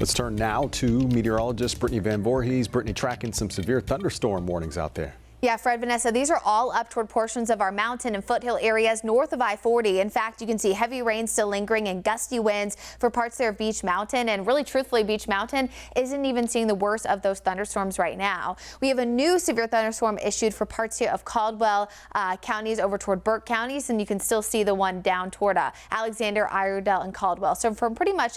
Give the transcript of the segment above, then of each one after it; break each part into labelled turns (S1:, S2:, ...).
S1: Let's turn now to meteorologist Brittany Van Voorhees. Brittany, tracking some severe thunderstorm warnings out there.
S2: Yeah, Fred, Vanessa, these are all up toward portions of our mountain and foothill areas north of I-40. In fact, you can see heavy rain still lingering and gusty winds for parts there of Beech Mountain. And really, truthfully, Beech Mountain isn't even seeing the worst of those thunderstorms right now. We have a new severe thunderstorm issued for parts here of Caldwell counties over toward Burke counties. And you can still see the one down toward Alexander, Iredell, and Caldwell. So from pretty much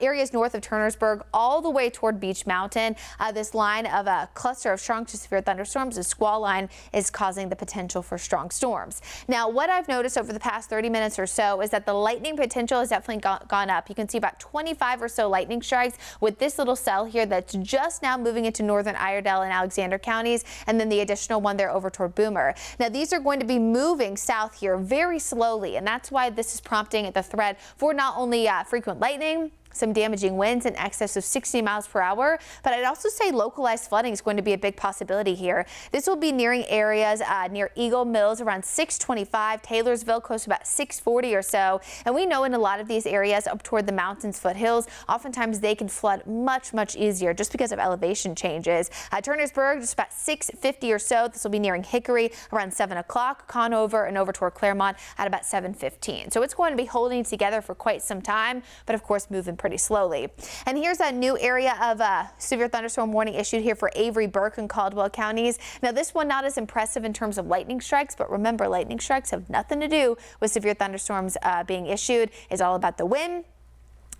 S2: areas north of Turnersburg all the way toward Beech Mountain, this line of a cluster of strong to severe thunderstorms is squall line is causing the potential for strong storms. Now, what I've noticed over the past 30 minutes or so is that the lightning potential has definitely gone up. You can see about 25 or so lightning strikes with this little cell here that's just now moving into northern Iredell and Alexander counties, and then the additional one there over toward Boomer. Now, these are going to be moving south here very slowly, and that's why this is prompting the threat for not only frequent lightning, some damaging winds in excess of 60 miles per hour, but I'd also say localized flooding is going to be a big possibility here. This will be nearing areas near Eagle Mills around 625, Taylorsville close to about 640 or so. And we know in a lot of these areas up toward the mountains, foothills, oftentimes they can flood much easier just because of elevation changes. Turnersburg just about 650 or so. This will be nearing Hickory around 7 o'clock, Conover and over toward Claremont at about 7:15. So it's going to be holding together for quite some time, but of course moving pretty slowly. And here's a new area of severe thunderstorm warning issued here for Avery, Burke, and Caldwell counties. Now, this one not as impressive in terms of lightning strikes, but remember, lightning strikes have nothing to do with severe thunderstorms being issued. It's all about the wind.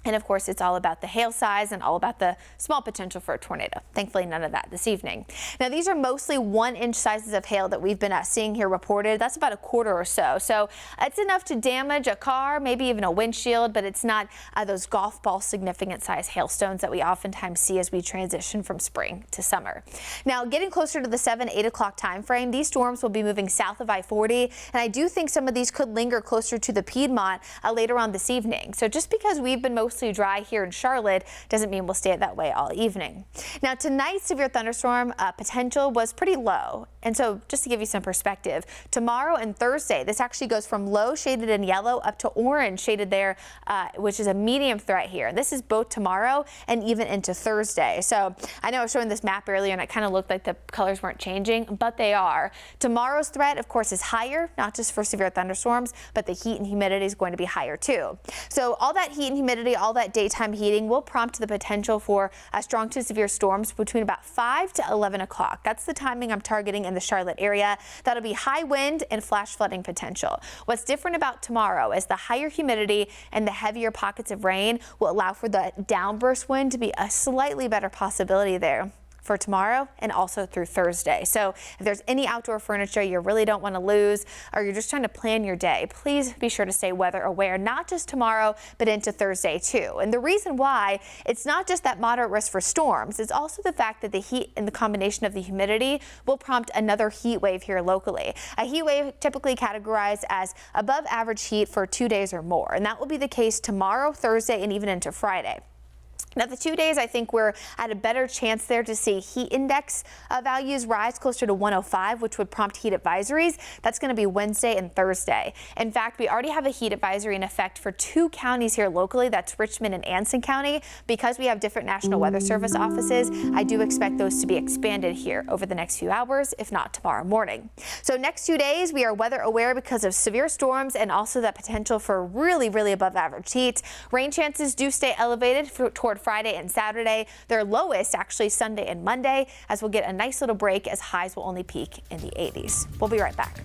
S2: And of course, it's all about the hail size and all about the small potential for a tornado. Thankfully, none of that this evening. Now, these are mostly 1-inch sizes of hail that we've been seeing here reported. That's about a quarter or so. So it's enough to damage a car, maybe even a windshield, but it's not those golf ball significant size hailstones that we oftentimes see as we transition from spring to summer. Now, getting closer to the 7-8 o'clock time frame, these storms will be moving south of I-40. And I do think some of these could linger closer to the Piedmont later on this evening. So just because we've been mostly dry here in Charlotte doesn't mean we'll stay that way all evening. Now, tonight's severe thunderstorm potential was pretty low. And so just to give you some perspective, tomorrow and Thursday, this actually goes from low shaded in yellow up to orange shaded there, which is a medium threat here. This is both tomorrow and even into Thursday. So I know I was showing this map earlier and it kind of looked like the colors weren't changing, but they are. Tomorrow's threat, of course, is higher, not just for severe thunderstorms, but the heat and humidity is going to be higher too. So all that heat and humidity, all that daytime heating will prompt the potential for strong to severe storms between about 5 to 11 o'clock. That's the timing I'm targeting in the Charlotte area. That'll be high wind and flash flooding potential. What's different about tomorrow is the higher humidity and the heavier pockets of rain will allow for the downburst wind to be a slightly better possibility there for tomorrow and also through Thursday. So if there's any outdoor furniture you really don't want to lose, or you're just trying to plan your day, please be sure to stay weather aware, not just tomorrow, but into Thursday too. And the reason why, it's not just that moderate risk for storms, it's also the fact that the heat and the combination of the humidity will prompt another heat wave here locally. A heat wave typically categorized as above average heat for 2 days or more. And that will be the case tomorrow, Thursday, and even into Friday. Now, the 2 days, I think we're at a better chance there to see heat index values rise closer to 105, which would prompt heat advisories. That's going to be Wednesday and Thursday. In fact, we already have a heat advisory in effect for 2 counties here locally. That's Richmond and Anson County. Because we have different National Weather Service offices, I do expect those to be expanded here over the next few hours, if not tomorrow morning. So next 2 days, we are weather aware because of severe storms and also that potential for really above average heat. Rain chances do stay elevated toward Friday and Saturday. Their lowest actually Sunday and Monday, as we'll get a nice little break as highs will only peak in the 80s. We'll be right back.